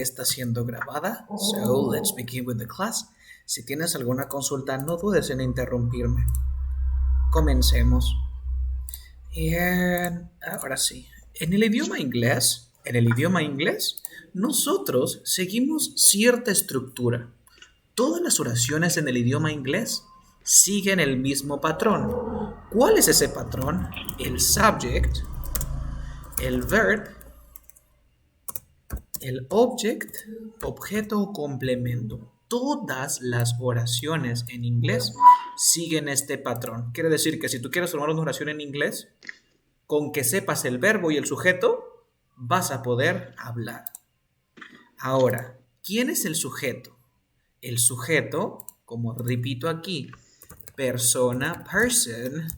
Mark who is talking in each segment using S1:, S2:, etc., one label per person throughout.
S1: Está siendo grabada. So, let's begin with the class. Si tienes alguna consulta, no dudes en interrumpirme. Comencemos. Bien, ahora sí. En el idioma inglés, nosotros seguimos cierta estructura. Todas las oraciones en el idioma inglés siguen el mismo patrón. ¿Cuál es ese patrón? El subject, el verb, el object, objeto o complemento. Todas las oraciones en inglés siguen este patrón. Quiere decir que si tú quieres formar una oración en inglés, con que sepas el verbo y el sujeto, vas a poder hablar. Ahora, ¿quién es el sujeto? El sujeto, como repito aquí, persona, person,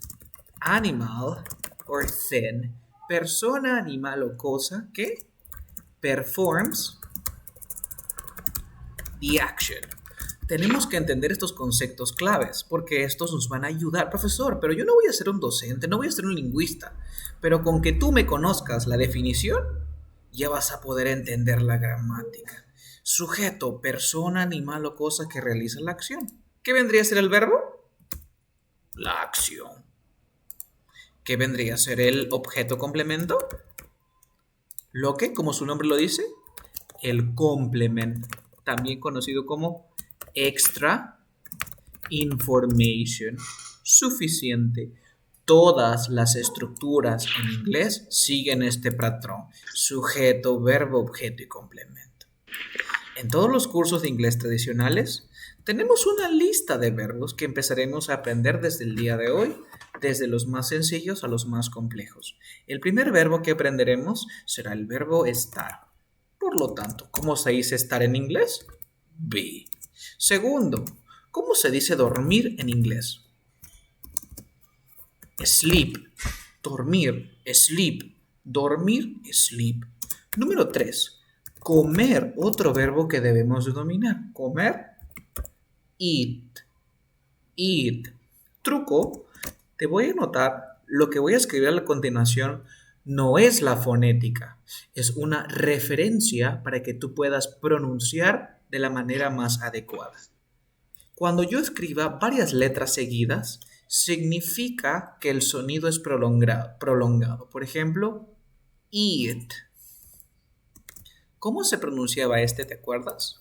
S1: animal or thing. Persona, animal o cosa que performs the action. Tenemos que entender estos conceptos claves porque estos nos van a ayudar. Profesor, pero yo no voy a ser un docente, no voy a ser un lingüista, pero con que tú me conozcas la definición, ya vas a poder entender la gramática. Sujeto, persona, animal o cosa que realiza la acción. ¿Qué vendría a ser el verbo? La acción. ¿Qué vendría a ser el objeto complemento? Lo que, como su nombre lo dice, el complemento, también conocido como extra information, suficiente. Todas las estructuras en inglés siguen este patrón: sujeto, verbo, objeto y complemento. En todos los cursos de inglés tradicionales tenemos una lista de verbos que empezaremos a aprender desde el día de hoy, desde los más sencillos a los más complejos. El primer verbo que aprenderemos será el verbo estar. Por lo tanto, ¿cómo se dice estar en inglés? Be. Segundo, ¿cómo se dice dormir en inglés? Sleep. Dormir. Sleep. Dormir. Sleep. Número 3. Comer. Otro verbo que debemos de dominar. Comer. Eat. Eat. Truco. Te voy a anotar lo que voy a escribir a la continuación. No es la fonética, es una referencia para que tú puedas pronunciar de la manera más adecuada. Cuando yo escriba varias letras seguidas, significa que el sonido es prolongado. Por ejemplo, eat. ¿Cómo se pronunciaba este, te acuerdas?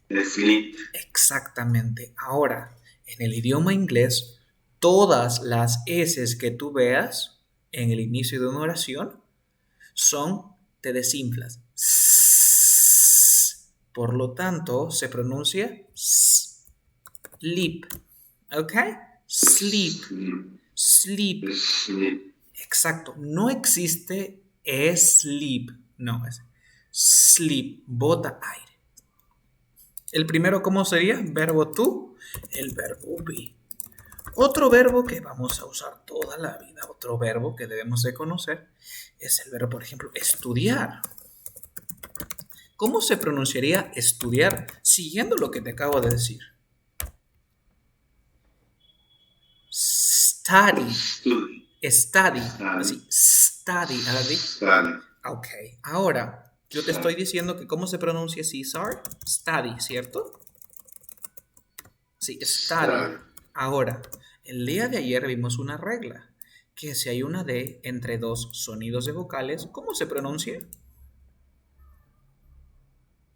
S2: Sleep.
S1: Exactamente. Ahora, en el idioma inglés, todas las S que tú veas en el inicio de una oración te desinflas. Por lo tanto, se pronuncia sleep. ¿Ok? Sleep. Sleep.
S2: Sleep.
S1: Exacto. No existe sleep. No, es sleep. Bota aire. El primero, ¿cómo sería? Verbo to. El verbo be. Otro verbo que vamos a usar toda la vida, otro verbo que debemos de conocer, es el verbo, por ejemplo, estudiar. ¿Cómo se pronunciaría estudiar siguiendo lo que te acabo de decir? Study. Study. Así, study.
S2: Study.
S1: Ok. Ahora, yo te estoy diciendo que ¿cómo se pronuncia César? Study, ¿cierto? Sí, study. Ahora, el día de ayer vimos una regla, que si hay una D entre dos sonidos de vocales, ¿cómo se pronuncia?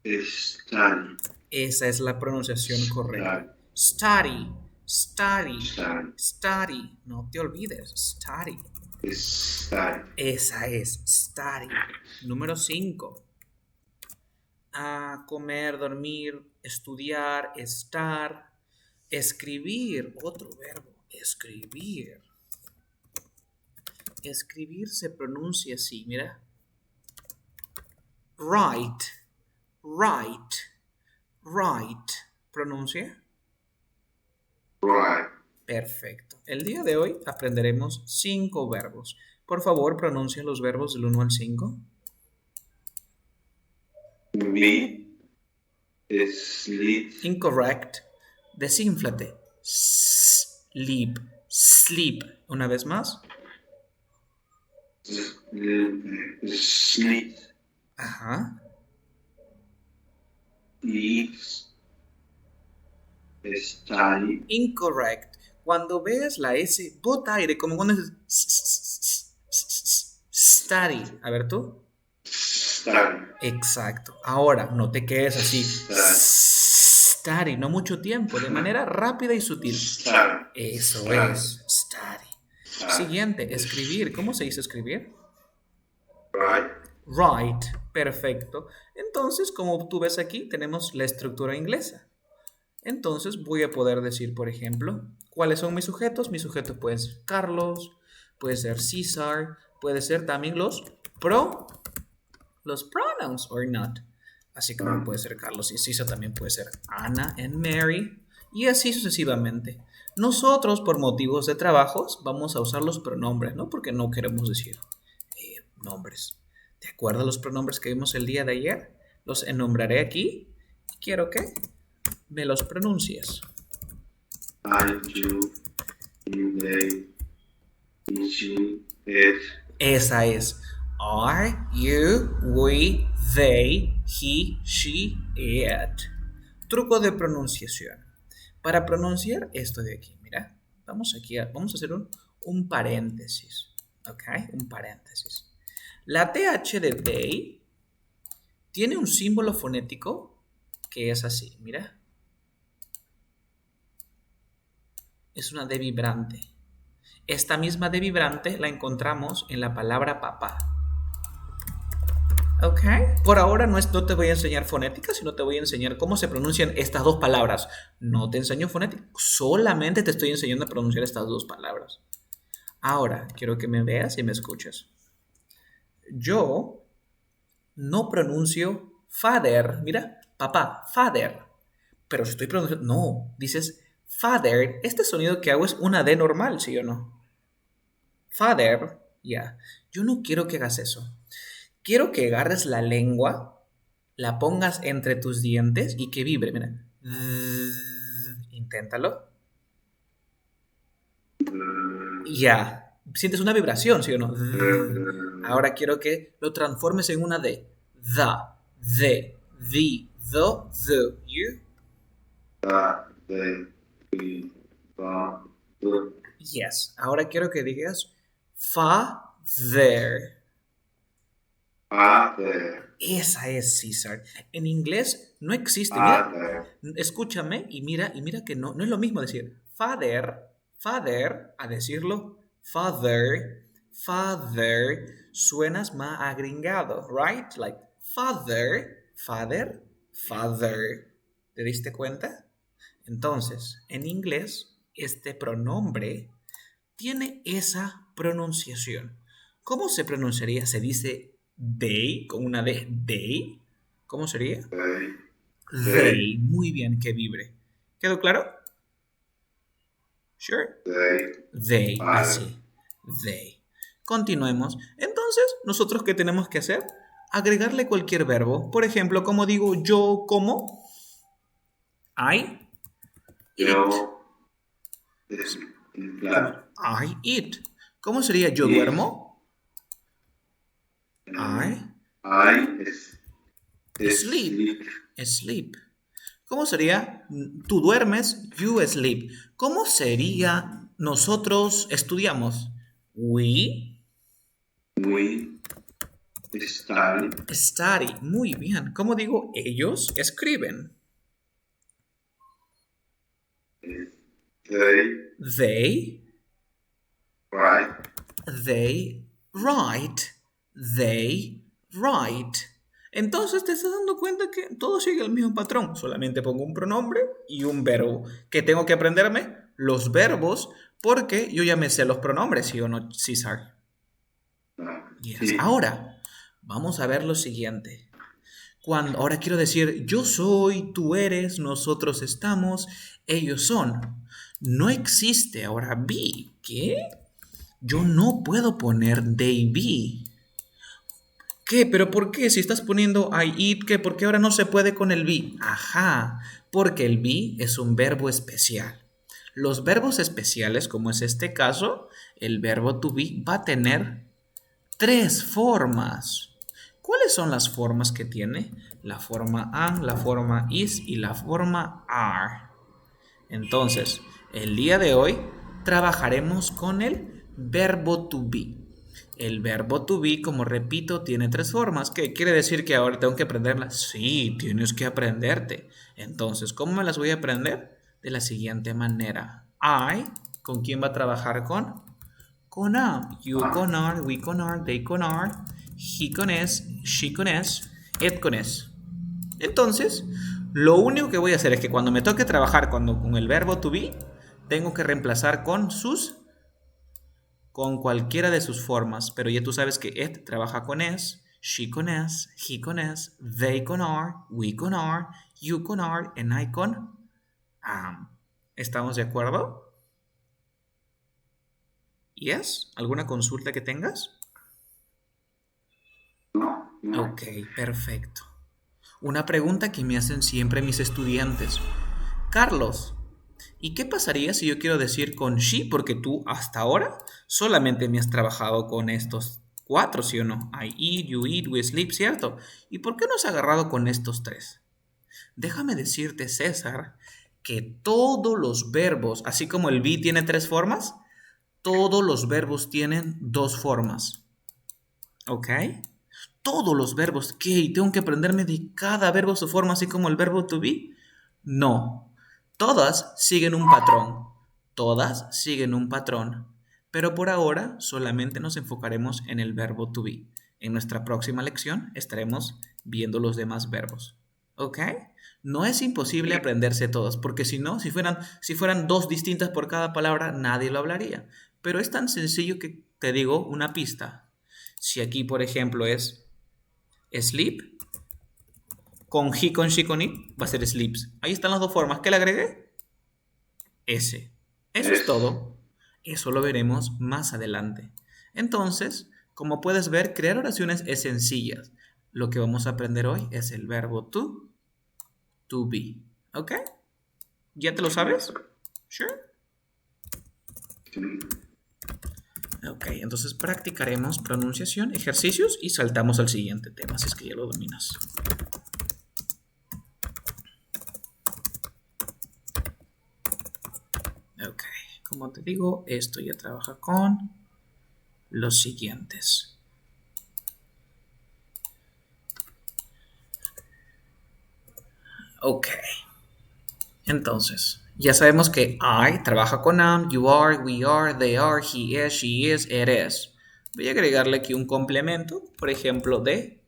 S2: Study.
S1: Esa es la pronunciación correcta. Study, study, study. No te olvides, study.
S2: Study.
S1: Esa es, study. Número 5. Comer, dormir, estudiar, estar. Escribir, otro verbo, escribir. Escribir se pronuncia así, mira. Write, write, write. ¿Pronuncia?
S2: Right.
S1: Perfecto. El día de hoy aprenderemos 5 verbos. Por favor, pronuncia los verbos del 1 al 5.
S2: Be. Sleep.
S1: Incorrect. Desínflate. Sleep. Sleep. Una vez más.
S2: Sleep.
S1: Ajá.
S2: Eats. Study.
S1: Incorrect. Cuando ves la S, bota aire, como cuando dices study. A ver tú.
S2: Study.
S1: Exacto. Ahora, no te quedes así. Study, no mucho tiempo, de manera rápida y sutil.
S2: Study.
S1: Eso
S2: Study.
S1: es. Study.
S2: Study.
S1: Siguiente, escribir. ¿Cómo se dice escribir?
S2: Right.
S1: Write. Perfecto. Entonces, como tú ves aquí, tenemos la estructura inglesa. Entonces, voy a poder decir, por ejemplo, ¿cuáles son mis sujetos? Mis sujetos pueden ser Carlos, puede ser César, puede ser también los pronouns or not. Así como puede ser Carlos y César, también puede ser Ana and Mary, y así sucesivamente. Nosotros, por motivos de trabajos, vamos a usar los pronombres, ¿no? Porque no queremos decir nombres. ¿De acuerdo a los pronombres que vimos el día de ayer? Los enombraré aquí. Quiero que me los pronuncies.
S2: I, you, you, they, he, she, it.
S1: Esa es. Are, you, we, they, he, she, it. Truco de pronunciación. Para pronunciar esto de aquí, mira. Vamos a hacer un paréntesis. ¿Ok? Un paréntesis. La TH de they tiene un símbolo fonético que es así, mira. Es una D vibrante. Esta misma D vibrante la encontramos en la palabra papá. ¿Ok? Por ahora no te voy a enseñar fonética, sino te voy a enseñar cómo se pronuncian estas dos palabras. No te enseño fonética, solamente te estoy enseñando a pronunciar estas dos palabras. Ahora, quiero que me veas y me escuches. Yo no pronuncio father. Mira, papá, father. Pero si estoy pronunciando, no, dices father. Este sonido que hago es una D normal, ¿sí o no? Father, ya. Yo no quiero que hagas eso. Quiero que agarres la lengua, la pongas entre tus dientes y que vibre, mira. Inténtalo. Ya. Sientes una vibración, ¿sí o no? Ahora quiero que lo transformes en una D. The, the, you. Yes. Ahora quiero que digas father.
S2: Father.
S1: Esa es César. En inglés no existe. Mira, escúchame y mira que no es lo mismo decir father, a decirlo father, suenas más agringado, right? Like father. ¿Te diste cuenta? Entonces, en inglés, este pronombre tiene esa pronunciación. ¿Cómo se pronunciaría? Se dice they, con una D, they. ¿Cómo sería? They. Muy bien, que vibre. ¿Quedó claro? Sure. They, así. They. Continuemos. Entonces, ¿nosotros qué tenemos que hacer? Agregarle cualquier verbo. Por ejemplo, como digo yo, como. I eat. ¿Cómo sería yo duermo? Sleep. ¿Cómo sería tú duermes? You sleep. ¿Cómo sería nosotros estudiamos? We study. Muy bien. ¿Cómo digo? Ellos escriben. They write. Entonces te estás dando cuenta que todo sigue el mismo patrón. Solamente pongo un pronombre y un verbo. ¿Que tengo que aprenderme? Los verbos, porque yo ya me sé los pronombres, ¿sí o no, César? Yes. Sí. Ahora, vamos a ver lo siguiente. Ahora quiero decir, yo soy, tú eres, nosotros estamos, ellos son. No existe ahora be. ¿Qué? Yo no puedo poner they be. ¿Qué? ¿Pero por qué? Si estás poniendo I eat, ¿qué? ¿Por qué ahora no se puede con el be? Ajá, porque el be es un verbo especial. Los verbos especiales, como es este caso, el verbo to be va a tener 3 formas. ¿Cuáles son las formas que tiene? la forma am, la forma is y la forma are. Entonces, el día de hoy trabajaremos con el verbo to be. El verbo to be, como repito, tiene 3 formas. ¿Qué quiere decir que ahora tengo que aprenderlas? Sí, tienes que aprenderte. Entonces, ¿cómo me las voy a aprender? De la siguiente manera. I, ¿con quién va a trabajar con? Con am. You con are, we con are, they con are, he con es, she con es, it con es. Entonces, lo único que voy a hacer es que cuando me toque trabajar con el verbo to be, tengo que reemplazar con cualquiera de sus formas. Pero ya tú sabes que it trabaja con es, she con es, he con es, they con are, we con are, you con are, and I con am. ¿Estamos de acuerdo? ¿Yes? ¿Alguna consulta que tengas?
S2: No.
S1: Ok, perfecto. Una pregunta que me hacen siempre mis estudiantes. Carlos, ¿y qué pasaría si yo quiero decir con she? Porque tú hasta ahora solamente me has trabajado con estos 4, ¿sí o no? I eat, you eat, we sleep, ¿cierto? ¿Y por qué no has agarrado con estos 3? Déjame decirte, César, que todos los verbos, así como el be tiene 3 formas, todos los verbos tienen 2 formas. ¿Ok? Todos los verbos. ¿Qué? ¿Tengo que aprenderme de cada verbo su forma, así como el verbo to be? No. Todas siguen un patrón. Todas siguen un patrón. Pero por ahora solamente nos enfocaremos en el verbo to be. En nuestra próxima lección estaremos viendo los demás verbos. ¿Ok? No es imposible aprenderse todos, porque si no, si fueran 2 distintas por cada palabra, nadie lo hablaría. Pero es tan sencillo que te digo una pista. Si aquí, por ejemplo, es sleep, con he, con she, con it, va a ser sleeps. Ahí están las 2 formas. ¿Qué le agregué? S. Eso es todo. Eso lo veremos más adelante. Entonces, como puedes ver, crear oraciones es sencillas. Lo que vamos a aprender hoy es el verbo to be. ¿Ok? ¿Ya te lo sabes? Sure. Ok, entonces practicaremos pronunciación, ejercicios y saltamos al siguiente tema, si es que ya lo dominas. Ok, como te digo, esto ya trabaja con los siguientes. Ok, entonces, ya sabemos que I trabaja con am, you are, we are, they are, he is, she is, it is. Voy a agregarle aquí un complemento, por ejemplo, de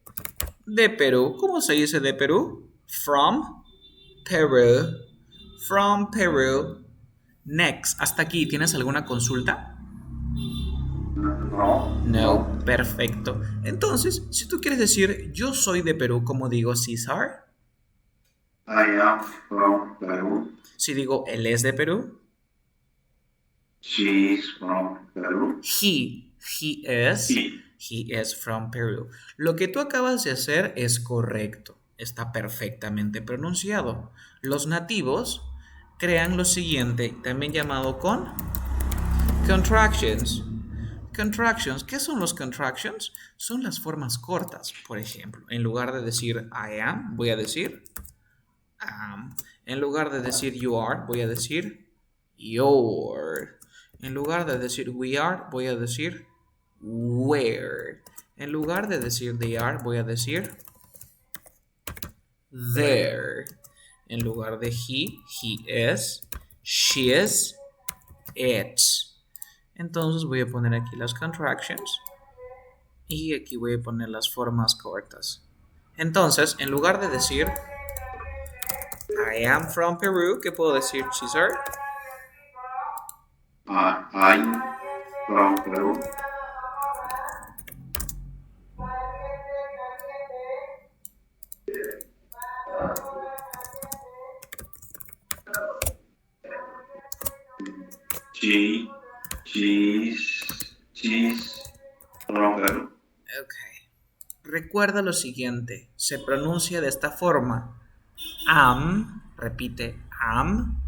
S1: Perú. ¿Cómo se dice de Perú? From Peru. From Peru. Next. Hasta aquí, ¿tienes alguna consulta? No. Perfecto. Entonces, si tú quieres decir yo soy de Perú, ¿cómo digo César?
S2: I am from Peru.
S1: Si digo él es de Perú.
S2: She is from Peru.
S1: He is from Peru. Lo que tú acabas de hacer es correcto. Está perfectamente pronunciado. Los nativos crean lo siguiente, también llamado con contractions. Contractions, ¿qué son los contractions? Son las formas cortas. Por ejemplo, en lugar de decir I am, voy a decir am. En lugar de decir you are, voy a decir your. En lugar de decir we are, voy a decir where. En lugar de decir they are, voy a decir there. En lugar de he is, she is, it. Entonces voy a poner aquí las contractions y aquí voy a poner las formas cortas. Entonces, en lugar de decir I am from Peru, ¿qué puedo decir, Cesar?
S2: I'm from Peru. She's from Peru.
S1: Ok. Recuerda lo siguiente, se pronuncia de esta forma. Am, repite, am,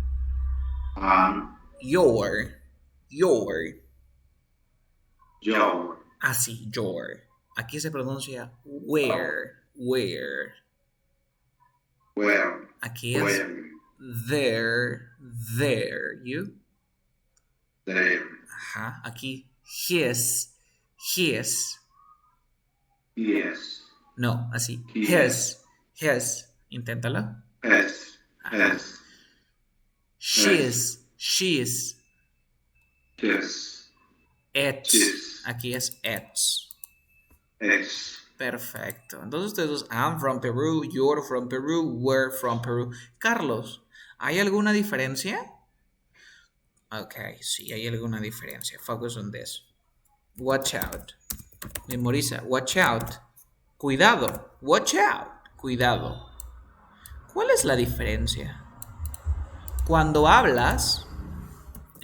S1: your. Así, your. Aquí se pronuncia where.
S2: where,
S1: Aquí es
S2: where,
S1: there, you.
S2: there,
S1: Ajá, aquí his.
S2: yes,
S1: No, así.
S2: His.
S1: His. Inténtalo.
S2: has,
S1: Ajá.
S2: has,
S1: She's.
S2: his,
S1: It's.
S2: his,
S1: Aquí es it's.
S2: es,
S1: Perfecto. Entonces ustedes, I'm from Peru, you're from Peru, we're from Peru. Carlos, ¿hay alguna diferencia? Ok, sí, hay alguna diferencia. Focus on this. Watch out. Memoriza. Watch out. Cuidado. Watch out. Cuidado. ¿Cuál es la diferencia? Cuando hablas,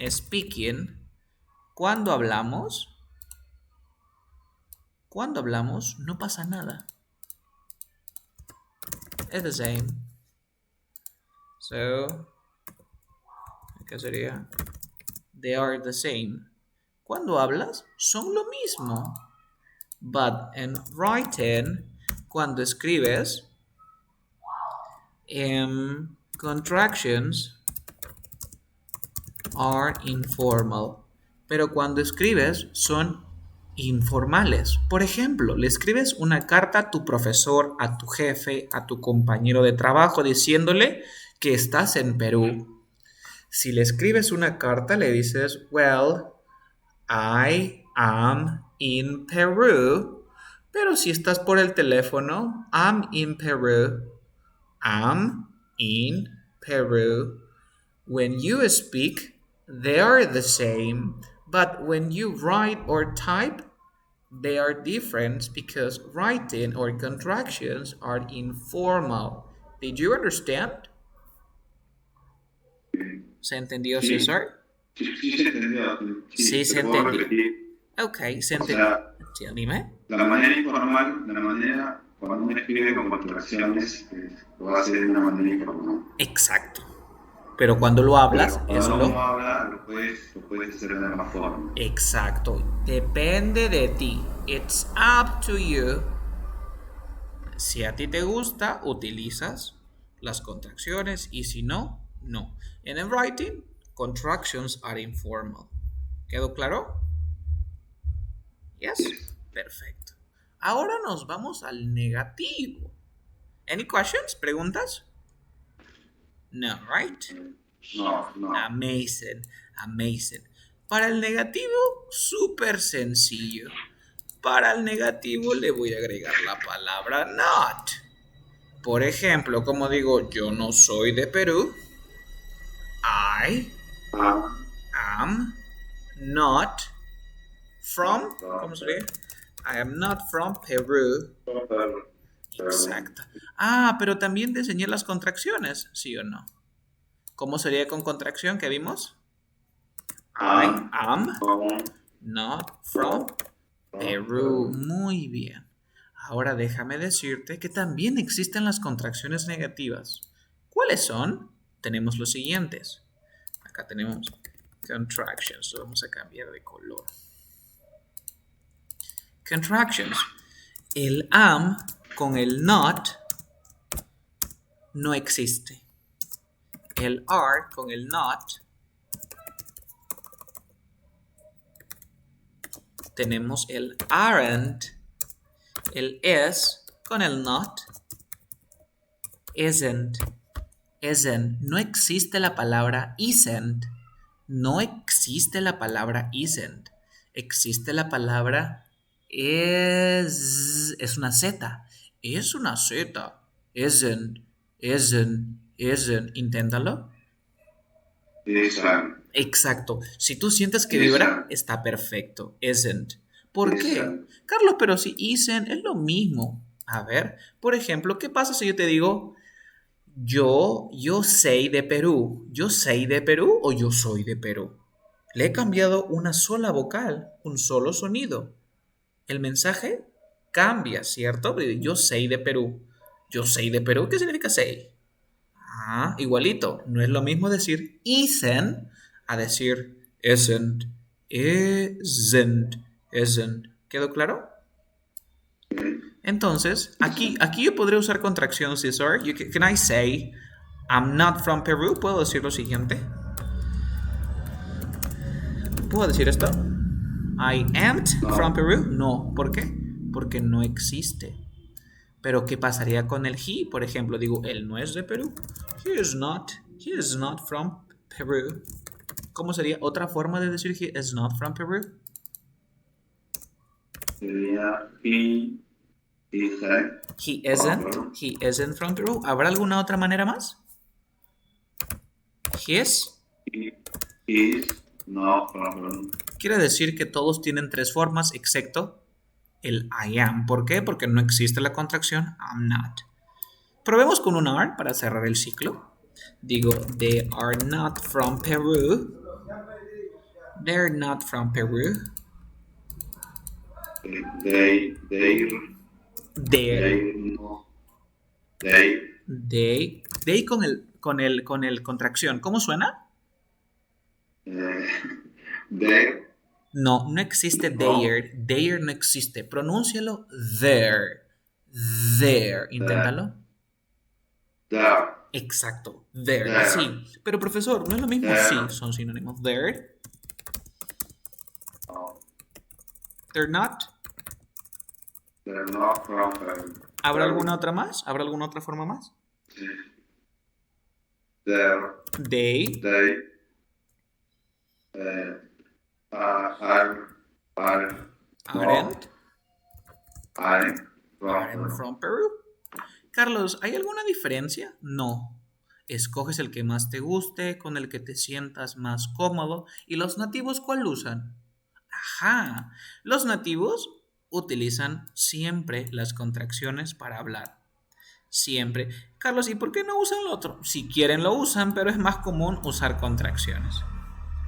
S1: speaking, cuando hablamos, no pasa nada. Es the same. So, ¿qué sería? They are the same. Cuando hablas, son lo mismo. But in writing, cuando escribes, contractions are informal. Pero cuando escribes, son informales. Por ejemplo, le escribes una carta a tu profesor, a tu jefe, a tu compañero de trabajo, diciéndole que estás en Perú. Si le escribes una carta, le dices, well, I am in Peru. Pero si estás por el teléfono, I'm in Peru. I'm in Peru. When you speak, they are the same. But when you write or type, they are different because writing or contractions are informal. Did you understand? ¿Se entendió,
S2: Sí.
S1: César?
S2: Sí, se entendió.
S1: Sí, se
S2: te puedo
S1: entendió.
S2: repetir.
S1: Ok, se
S2: O
S1: entendió.
S2: sea,
S1: Sí, dime.
S2: la manera informal, la manera cuando uno escribe con contracciones, lo hace de una manera informal.
S1: Exacto. Pero cuando lo hablas,
S2: Pero
S1: es
S2: cuando uno
S1: lo...
S2: habla, lo puedes hacer de una forma.
S1: Exacto. Depende de ti. It's up to you. Si a ti te gusta, utilizas las contracciones y si no, no. En el writing, contractions are informal. ¿Quedó claro? Yes.
S2: Yes.
S1: Perfecto. Ahora nos vamos al negativo. Any questions? ¿Preguntas? No, right?
S2: No.
S1: Amazing. Para el negativo, súper sencillo. Para el negativo le voy a agregar la palabra not. Por ejemplo, como digo, yo no soy de Perú. I am not from... ¿Cómo sería? I am not from Peru. Exacto. Ah, pero también te enseñé las contracciones, ¿sí o no? ¿Cómo sería con contracción que vimos? I am not from Perú. Muy bien. Ahora déjame decirte que también existen las contracciones negativas. ¿Cuáles son? Tenemos los siguientes. Acá tenemos contractions. Lo vamos a cambiar de color. Contractions. El am con el not no existe. El are con el not. Tenemos el aren't. El is con el not. Isn't. No existe la palabra isn't. No existe la palabra isn't. Existe la palabra is. Es una Z. Es una Z. Isn't. Inténtalo. Exacto. Si tú sientes que vibra, está perfecto. Isn't. ¿Por qué? Carlos, pero si isn't es lo mismo. A ver, por ejemplo, ¿qué pasa si yo te digo yo soy de Perú? ¿Yo soy de Perú o yo soy de Perú? Le he cambiado una sola vocal, un solo sonido. El mensaje cambia, ¿cierto? Yo soy de Perú. Yo soy de Perú, ¿qué significa say? Ah, igualito. No es lo mismo decir isn't a decir isn't. ¿Quedó claro? Entonces, aquí yo podría usar contracción, César. Can I say, I'm not from Peru? ¿Puedo decir lo siguiente? ¿Puedo decir esto? I ain't from Peru. No. ¿Por qué? Porque no existe. Pero ¿qué pasaría con el he? Por ejemplo, digo, él no es de Perú. He is not from Peru. ¿Cómo sería otra forma de decir he is not from Peru?
S2: Sería he
S1: isn't from Peru. ¿Habrá alguna otra manera más? He
S2: is not from Peru.
S1: Quiere decir que todos tienen tres formas excepto el I am. ¿Por qué? Porque no existe la contracción I'm not. Probemos con un are para cerrar el ciclo. Digo, they are not from Peru. They're not from Peru. They con el contracción. ¿Cómo suena? No existe there. There no existe. Pronúncialo there. There. Inténtalo.
S2: There.
S1: Exacto. There. Sí. Pero profesor, ¿no es lo mismo? Sí, son sinónimos. There. They're not.
S2: They're not from Peru.
S1: ¿Habrá alguna otra más? ¿Habrá alguna otra forma más?
S2: Sí. There.
S1: They. Aren't from Peru. Carlos, ¿hay alguna diferencia? No. Escoges el que más te guste, con el que te sientas más cómodo. ¿Y los nativos cuál usan? Ajá. Los nativos utilizan siempre las contracciones para hablar. Siempre. Carlos, ¿y por qué no usan lo otro? Si quieren lo usan, pero es más común usar contracciones.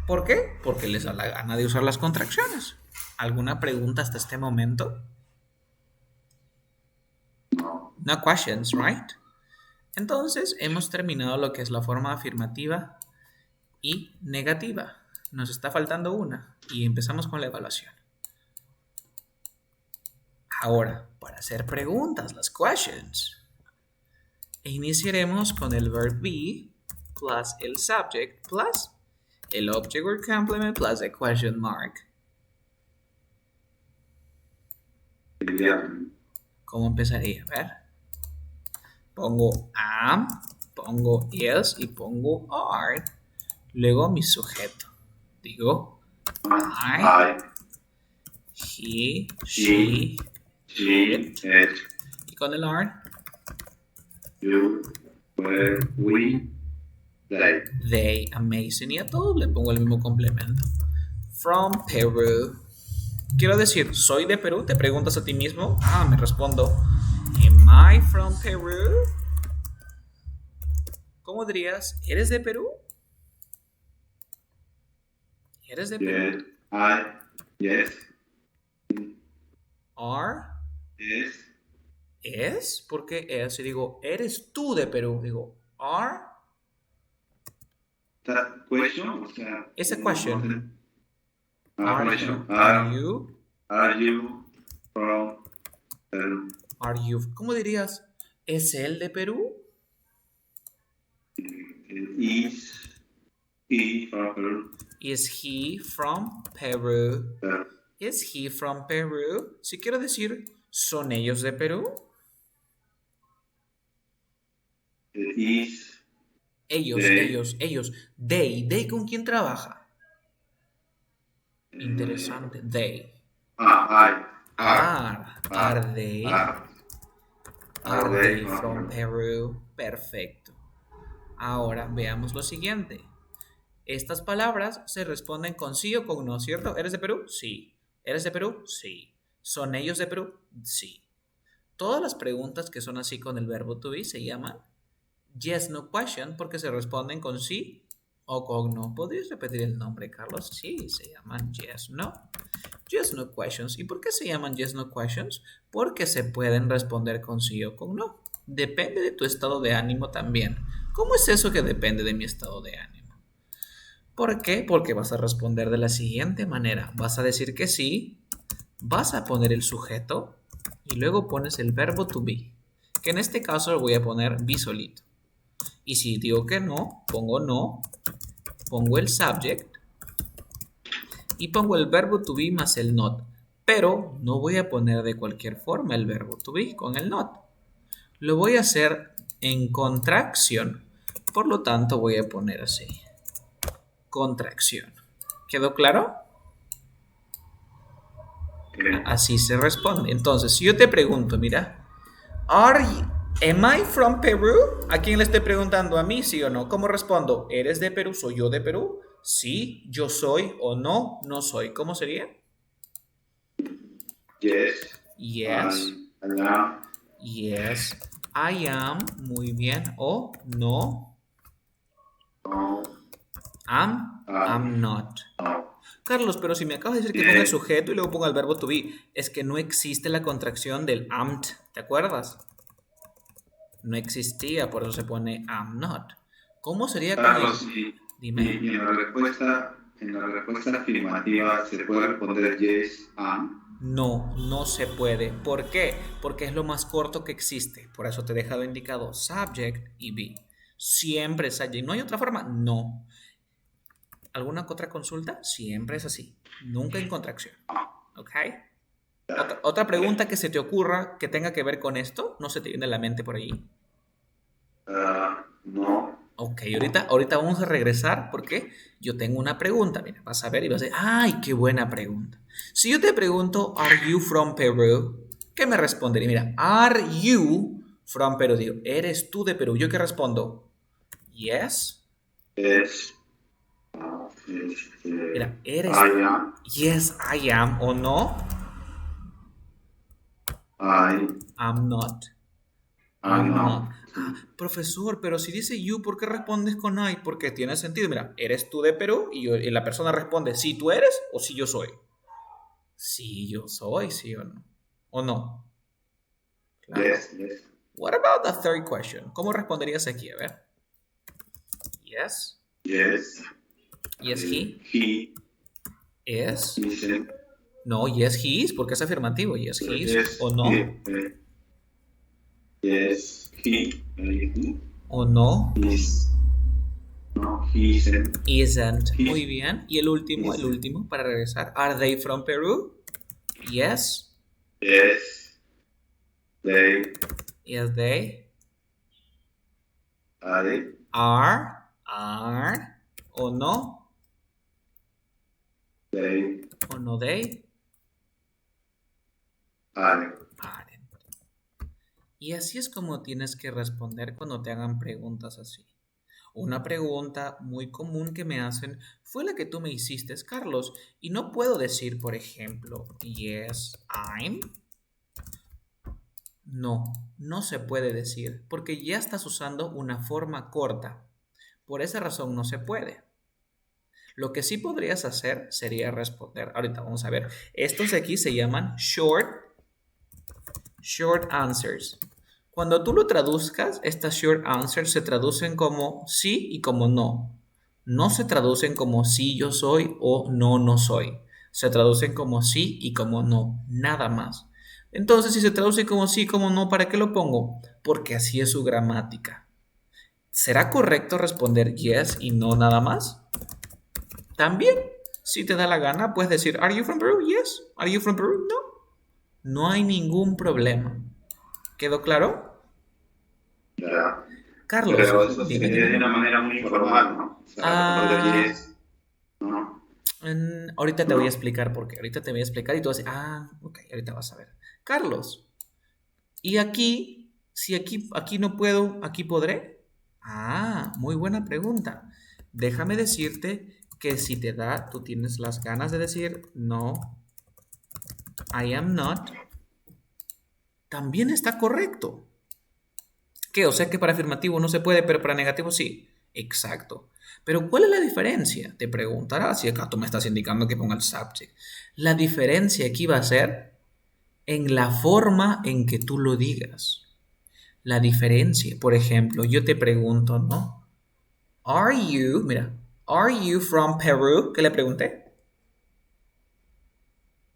S1: ¿Por qué? Porque les da la gana de usar las contracciones. ¿Alguna pregunta hasta este momento? No questions, right? Entonces, hemos terminado lo que es la forma afirmativa y negativa. Nos está faltando una y empezamos con la evaluación. Ahora, para hacer preguntas, las questions. Iniciaremos con el verb be plus el subject plus el object or complement plus a question mark. ¿Cómo empezaría? A ver. Pongo am, pongo is y pongo are. Luego mi sujeto. Digo I, he, she, it. Y con el are.
S2: You, we, they.
S1: They, amazing. Y a todos le pongo el mismo complemento. From Peru. Quiero decir, ¿soy de Perú? ¿Te preguntas a ti mismo? Me respondo, Am I from Peru? ¿Cómo dirías? ¿Eres de Perú? ¿Eres de Perú?
S2: Yes.
S1: Are.
S2: Yes.
S1: ¿Es? ¿Por qué es? Si digo, ¿eres tú de Perú? Digo, are.
S2: That question? O sea,
S1: It's a question.
S2: Are you from Peru?
S1: Are you? ¿Cómo dirías? ¿Es él de Perú?
S2: Is he from Peru?
S1: Is he from Peru? Is he from Peru? Si quiero decir, ¿son ellos de Perú? Ellos. They, ¿con quién trabaja? Interesante. They. Are they from Peru? Perfecto. Ahora veamos lo siguiente. Estas palabras se responden con sí o con no, ¿cierto? ¿Eres de Perú? Sí. ¿Eres de Perú? Sí. ¿Son ellos de Perú? Sí. Todas las preguntas que son así con el verbo to be se llaman yes, no question porque se responden con sí o con no. ¿Podrías repetir el nombre, Carlos? Sí, se llaman yes, no. Yes, no questions. ¿Y por qué se llaman yes, no questions? Porque se pueden responder con sí o con no. Depende de tu estado de ánimo también. ¿Cómo es eso que depende de mi estado de ánimo? ¿Por qué? Porque vas a responder de la siguiente manera. Vas a decir que sí, vas a poner el sujeto Y luego pones el verbo to be, que en este caso lo voy a poner be solito. Y si digo que no, pongo el subject y pongo el verbo to be más el not. Pero no voy a poner de cualquier forma el verbo to be con el not. Lo voy a hacer en contracción. Por lo tanto, voy a poner así. Contracción. ¿Quedó claro? Así se responde. Entonces, si yo te pregunto, mira, am I from Peru? ¿A quién le estoy preguntando? ¿A mí, sí o no? ¿Cómo respondo? ¿Eres de Perú? ¿Soy yo de Perú? Sí, yo soy o no, no soy. ¿Cómo sería?
S2: Yes.
S1: Yes.
S2: I am.
S1: Yes. I am. Muy bien. O no.
S2: No.
S1: I'm not.
S2: No.
S1: Carlos, pero si me acabas de decir que ponga el sujeto y luego ponga el verbo to be, es que no existe la contracción del amt, ¿te acuerdas? No existía, por eso se pone am not. ¿Cómo sería
S2: Carlos,
S1: Dime.
S2: Y en la respuesta afirmativa se puede responder yes, am.
S1: No, no se puede. ¿Por qué? Porque es lo más corto que existe. Por eso te he dejado indicado subject y be. Siempre es subject. ¿No hay otra forma? No. ¿Alguna otra consulta? Siempre es así. Nunca en contracción. ¿Ok? ¿Otra pregunta que se te ocurra que tenga que ver con esto? ¿No se te viene a la mente por ahí?
S2: No.
S1: Ok, ahorita vamos a regresar porque yo tengo una pregunta. Mira, vas a ver y vas a decir, ¡ay, qué buena pregunta! Si yo te pregunto, ¿Are you from Peru? ¿Qué me respondería? Mira, ¿Are you from Peru? Digo, ¿eres tú de Perú? ¿Yo qué respondo? Yes.
S2: Yes.
S1: Mira, ¿eres?
S2: I am.
S1: Yes, I am. ¿O no? I'm not.
S2: I'm not.
S1: Profesor, pero si dice you, ¿por qué respondes con I? Porque tiene sentido. Mira, ¿eres tú de Perú? Y la persona responde, ¿sí tú eres o sí yo soy? Sí yo soy, ¿sí o no? ¿O no? Claro.
S2: Yes.
S1: What about the third question? ¿Cómo responderías aquí? A ver. Yes.
S2: Yes.
S1: Yes, he.
S2: He
S1: Is.
S2: is.
S1: No, yes, he is, porque es afirmativo. Yes, he is.
S2: Yes.
S1: ¿O no?
S2: Yes. He.
S1: ¿O no?
S2: Is. No, he isn't.
S1: Isn't. Muy bien. Y el último, para regresar. ¿Are they from Peru? Yes.
S2: Yes. They.
S1: Yes, they.
S2: Are.
S1: Are. ¿O no?
S2: They.
S1: ¿O no they?
S2: Are.
S1: Aren't. Y así es como tienes que responder cuando te hagan preguntas así. Una pregunta muy común que me hacen fue la que tú me hiciste, Carlos, y no puedo decir, por ejemplo, yes, I'm. No se puede decir, porque ya estás usando una forma corta. Por esa razón no se puede. Lo que sí podrías hacer sería responder. Ahorita vamos a ver. Estos de aquí se llaman short answers. Cuando tú lo traduzcas, estas short answers se traducen como sí y como no. No se traducen como sí yo soy o no soy. Se traducen como sí y como no, nada más. Entonces, si se traduce como sí y como no, ¿para qué lo pongo? Porque así es su gramática. ¿Será correcto responder yes y no nada más? También, si te da la gana, puedes decir, ¿Are you from Peru? Yes. ¿Are you from Peru? No. No hay ningún problema. ¿Quedó claro?
S2: Ya.
S1: Carlos,
S2: pero eso se dice de una manera muy informal, ¿no? O sea, yes, ¿no?
S1: Ahorita te voy a explicar por qué. Ahorita te voy a explicar y tú vas a decir, ok, ahorita vas a ver. Carlos, ¿y aquí? Si aquí no puedo, ¿aquí podré? Muy buena pregunta. Déjame decirte que si te da, tú tienes las ganas de decir no, I am not, también está correcto. ¿Qué? O sea que para afirmativo no se puede, pero para negativo sí. Exacto. Pero ¿cuál es la diferencia? Te preguntarás si acá tú me estás indicando que ponga el subject. La diferencia aquí va a ser en la forma en que tú lo digas. La diferencia, por ejemplo, yo te pregunto, ¿no? Are you from Peru? ¿Qué le pregunté?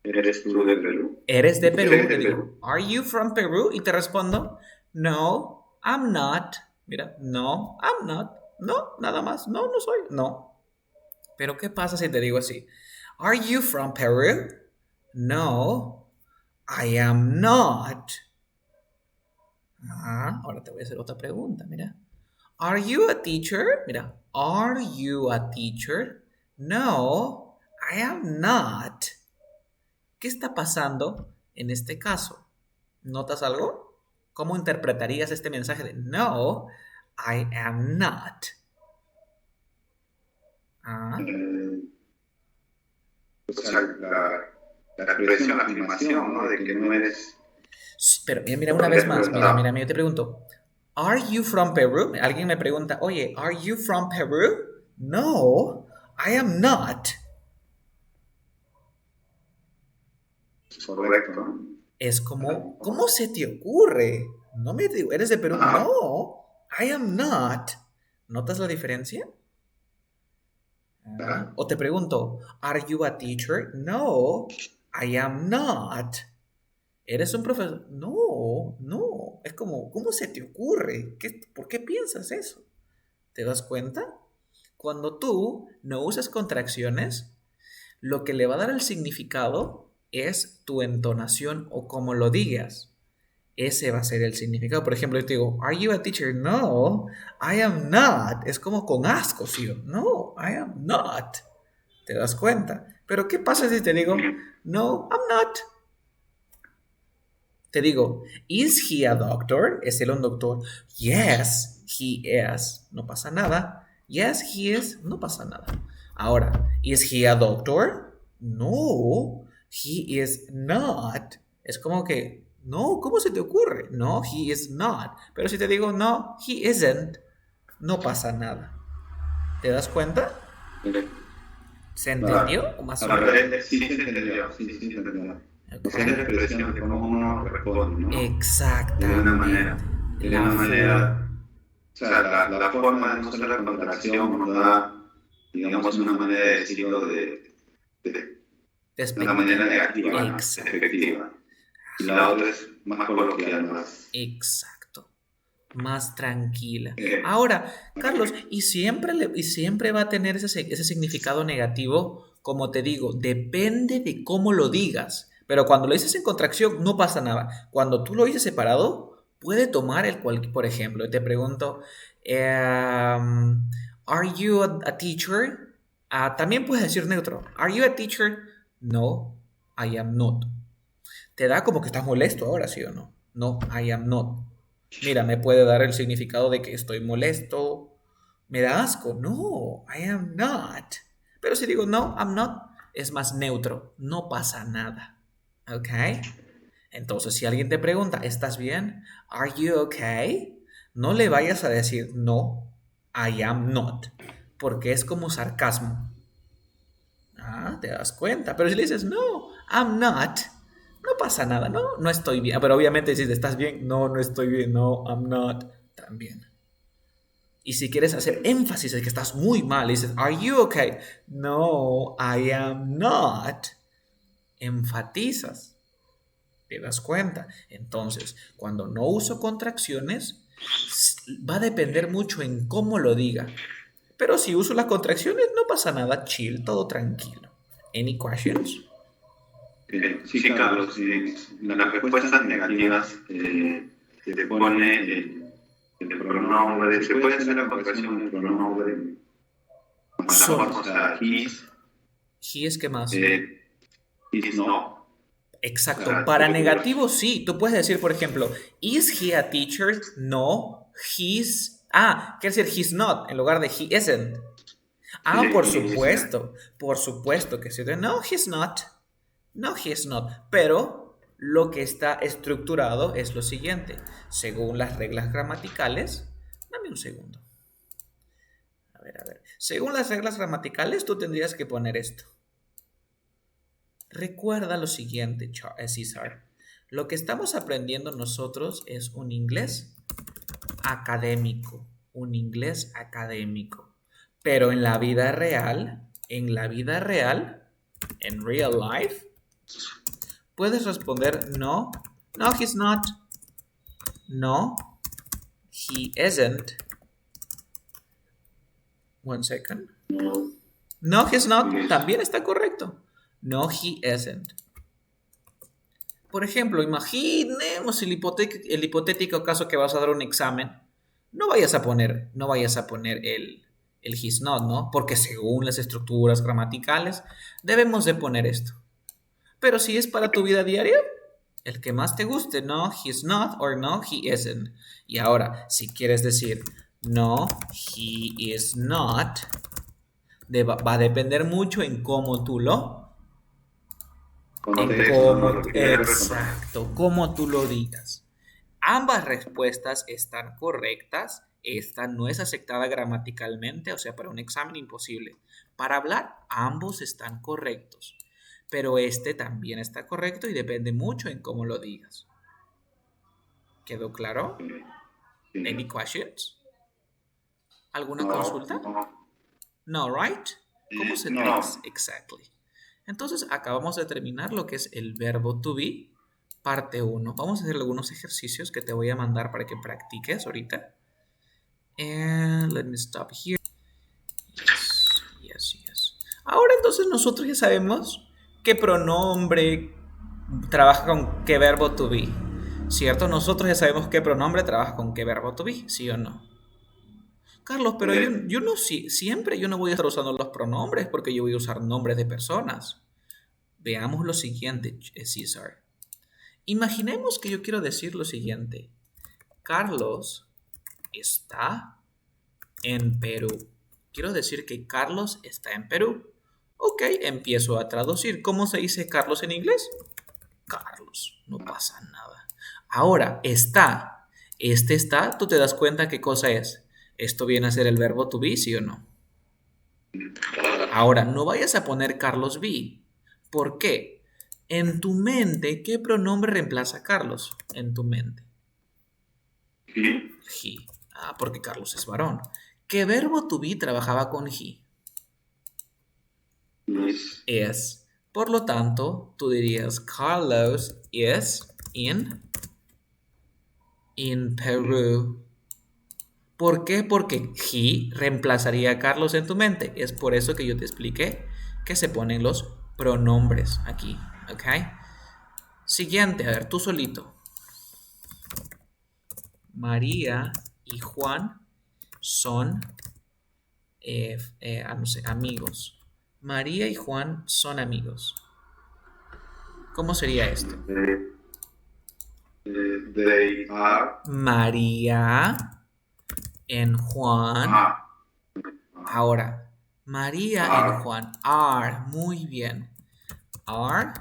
S2: ¿Eres tú de Perú?
S1: ¿eres de Perú? Te digo, ¿are you from Peru? Y te respondo, no, I'm not. Mira, no, I'm not. No, nada más. No, no soy. No. Pero ¿qué pasa si te digo así? ¿Are you from Peru? No, I am not. Ahora te voy a hacer otra pregunta, mira. ¿Are you a teacher? Mira, ¿are you a teacher? No, I am not. ¿Qué está pasando en este caso? ¿Notas algo? ¿Cómo interpretarías este mensaje de no, I am not?
S2: O sea, la expresión, la afirmación, ¿no? De que no eres...
S1: Pero mira una vez más, mira, yo te pregunto, ¿are you from Peru? Alguien me pregunta, oye, ¿are you from Peru? No, I am not.
S2: Correcto, ¿no?
S1: Es como, ¿cómo se te ocurre? No me digo, ¿eres de Perú? No, I am not. ¿Notas la diferencia? O te pregunto, ¿are you a teacher? No, I am not. ¿Eres un profesor? No, no. Es como, ¿cómo se te ocurre? ¿Por qué piensas eso? ¿Te das cuenta? Cuando tú no usas contracciones, lo que le va a dar el significado es tu entonación o cómo lo digas. Ese va a ser el significado. Por ejemplo, yo te digo, ¿are you a teacher? No, I am not. Es como con asco, ¿sí? No, I am not. ¿Te das cuenta? Pero ¿qué pasa si te digo, no, I'm not? Te digo, ¿is he a doctor? ¿Es él un doctor? Yes, he is. No pasa nada. Yes, he is. No pasa nada. Ahora, ¿is he a doctor? No, he is not. Es como que, no, ¿cómo se te ocurre? No, he is not. Pero si te digo, no, he isn't, no pasa nada. ¿Te das cuenta? ¿Se entendió? ¿O más o menos?
S2: Sí, se entendió. Sí, se entendió. O sea, es la expresión de cómo uno responde, ¿no?
S1: Exactamente.
S2: De una manera, o sea, la forma de no usar la contracción nos da, digamos, una manera de decirlo de una manera negativa, ¿no? Efectiva. Y la otra es más coloquial, más...
S1: Exacto. Más tranquila. Ahora, Carlos, y siempre va a tener ese significado negativo, como te digo, depende de cómo lo digas. Pero cuando lo dices en contracción, no pasa nada. Cuando tú lo dices separado, puede tomar por ejemplo, te pregunto, ¿are you a teacher? También puedes decir neutro. ¿Are you a teacher? No, I am not. Te da como que estás molesto ahora, ¿sí o no? No, I am not. Mira, me puede dar el significado de que estoy molesto. Me da asco. No, I am not. Pero si digo no, I'm not, es más neutro. No pasa nada. ¿Ok? Entonces, si alguien te pregunta, ¿estás bien? ¿Are you okay? No le vayas a decir no, I am not. Porque es como sarcasmo. ¿Te das cuenta? Pero si le dices no, I'm not, no pasa nada, ¿no? No estoy bien. Pero obviamente si estás bien, no, no estoy bien, no, I'm not, también. Y si quieres hacer énfasis en que estás muy mal, dices, ¿are you okay? No, I am not. Enfatizas. ¿Te das cuenta? Entonces, cuando no uso contracciones, va a depender mucho en cómo lo diga. Pero si uso las contracciones, no pasa nada, chill, todo tranquilo. Any questions?
S2: Sí, Carlos, las respuestas negativas se pone el pronombre, se puede hacer la contracción del pronombre. O sea, his.
S1: ¿His qué más?
S2: His no.
S1: Exacto. Para negativo, sí. Tú puedes decir, por ejemplo, ¿is he a teacher? No. He's... quiere decir he's not en lugar de he isn't. Por supuesto. Por supuesto que sí. No, he's not. No, he's not. Pero lo que está estructurado es lo siguiente. Según las reglas gramaticales... Dame un segundo. A ver. Según las reglas gramaticales, tú tendrías que poner esto. Recuerda lo siguiente, César. Lo que estamos aprendiendo nosotros es un inglés académico. Un inglés académico. Pero en la vida real, en real life, Puedes responder no. No, he's not. No, he isn't. One second. No, he's not. También está correcto. No, he isn't. Por ejemplo, imaginemos el hipotético caso que vas a dar un examen. No vayas a poner el he's not, ¿no? Porque según las estructuras gramaticales, debemos de poner esto. Pero si es para tu vida diaria, el que más te guste, no, he's not, or no, he isn't. Y ahora, si quieres decir, no, he is not, va a depender mucho en cómo tú lo... Exacto, cómo tú lo digas. Ambas respuestas están correctas. Esta no es aceptada gramaticalmente, o sea, para un examen imposible. Para hablar, ambos están correctos. Pero este también está correcto y depende mucho en cómo lo digas. ¿Quedó claro? Any questions? ¿Alguna consulta? No, right? ¿Cómo se dice? Exactly. Entonces, acabamos de terminar lo que es el verbo to be, parte 1. Vamos a hacer algunos ejercicios que te voy a mandar para que practiques ahorita. And let me stop here. Yes. Ahora entonces nosotros ya sabemos qué pronombre trabaja con qué verbo to be, ¿cierto? Nosotros ya sabemos qué pronombre trabaja con qué verbo to be, ¿sí o no? Carlos, pero yo no siempre yo no voy a estar usando los pronombres porque yo voy a usar nombres de personas. Veamos lo siguiente, César. Imaginemos que yo quiero decir lo siguiente. Carlos está en Perú. Quiero decir que Carlos está en Perú. Ok, empiezo a traducir. ¿Cómo se dice Carlos en inglés? Carlos, no pasa nada. Ahora, está. Este está, ¿tú te das cuenta qué cosa es? Esto viene a ser el verbo to be, ¿sí o no? Ahora, no vayas a poner Carlos be. ¿Por qué? En tu mente, ¿qué pronombre reemplaza a Carlos? En tu mente. He. Ah, porque Carlos es varón. ¿Qué verbo to be trabajaba con he? Es. Por lo tanto, tú dirías Carlos is in Perú. ¿Por qué? Porque he reemplazaría a Carlos en tu mente. Es por eso que yo te expliqué que se ponen los pronombres aquí. ¿Ok? Siguiente, a ver, tú solito. María y Juan son amigos. María y Juan son amigos. ¿Cómo sería esto?
S2: They are.
S1: María and Juan. Ahora, María y Juan are, muy bien. Are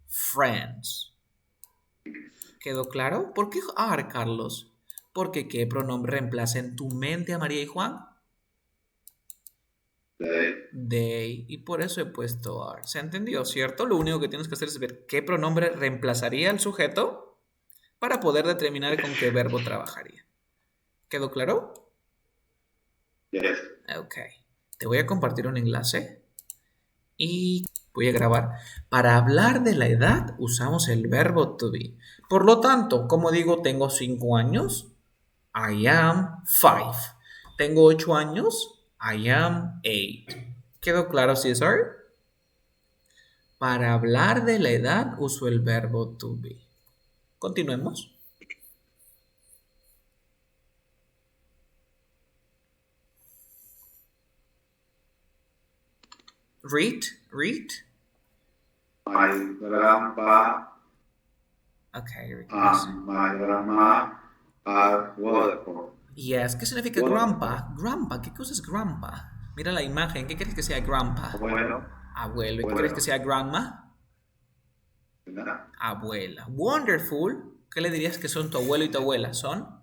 S1: friends. ¿Quedó claro? ¿Por qué are, Carlos? Porque ¿qué pronombre reemplaza en tu mente a María y Juan? They. Y por eso he puesto are. ¿Se entendió, cierto? Lo único que tienes que hacer es ver qué pronombre reemplazaría al sujeto para poder determinar con qué verbo trabajaría. ¿Quedó claro?
S2: Yes.
S1: Ok. Te voy a compartir un enlace y voy a grabar. Para hablar de la edad usamos el verbo to be. Por lo tanto, como digo, tengo 5 años. I am 5. Tengo 8 años. I am 8. ¿Quedó claro, César? Para hablar de la edad uso el verbo to be. Continuemos. Read.
S2: My grandpa
S1: Okay.
S2: and my grandma are wonderful.
S1: Yes. ¿Qué significa grandpa? Grandpa, ¿qué cosa es grandpa? Mira la imagen, ¿qué crees que sea grandpa? Abuelo. ¿Y qué crees que sea grandma? Abuela. Wonderful. ¿Qué le dirías que son tu abuelo y tu abuela? ¿Son?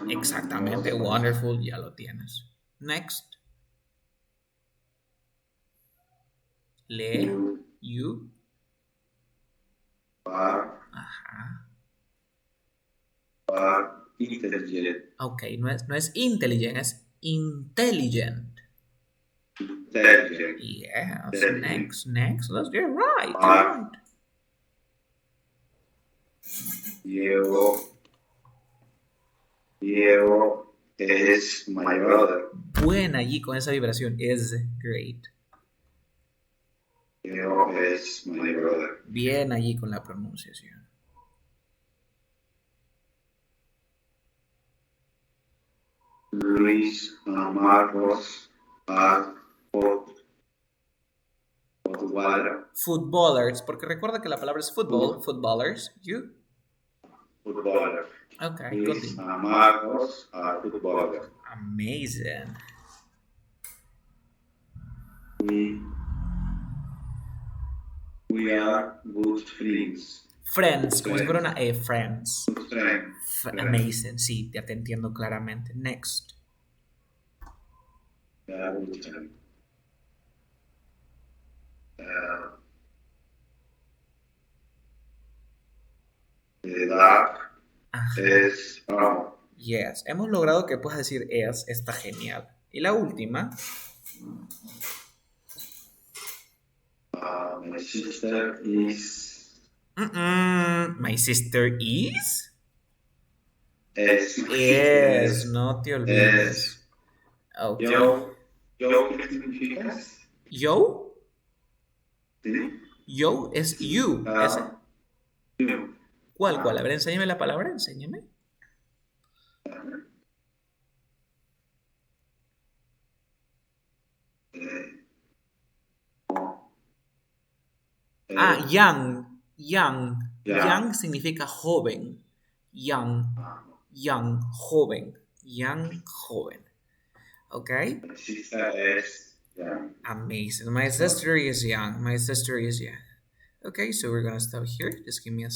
S1: Exactamente, wonderful, ya lo tienes. Next. You. Ajá.
S2: Intelligent.
S1: Ok, no es intelligent, es intelligent.
S2: Intelligent.
S1: Yes, next. Let's get right.
S2: Diego is my brother.
S1: Buena allí con esa vibración. Is great.
S2: Diego is my brother.
S1: Bien allí con la pronunciación.
S2: Luis and Marcos are
S1: footballers, porque recuerda que la palabra es fútbol. Footballers. You?
S2: Footballer.
S1: Okay,
S2: Luis and Marcos are footballers.
S1: Amazing.
S2: We are good friends.
S1: Friends, como si fuera una E, friends.
S2: Friends.
S1: Amazing, sí, ya te entiendo claramente. Next.
S2: We are good friends. The dog is brown.
S1: Yes, hemos logrado que puedas decir es, está genial. Y la última.
S2: My sister is.
S1: My sister is.
S2: Es.
S1: No te olvides.
S2: Okay. Yo, ¿qué significas?
S1: Yo.
S2: ¿Sí?
S1: Yo es you.
S2: You.
S1: ¿Cuál? A ver, enséñame la palabra, enséñame. Young. Young significa joven. Young, joven. Young, joven. Okay?
S2: My sister is young.
S1: Amazing. My sister is young. Okay, so we're gonna stop here. Just give me a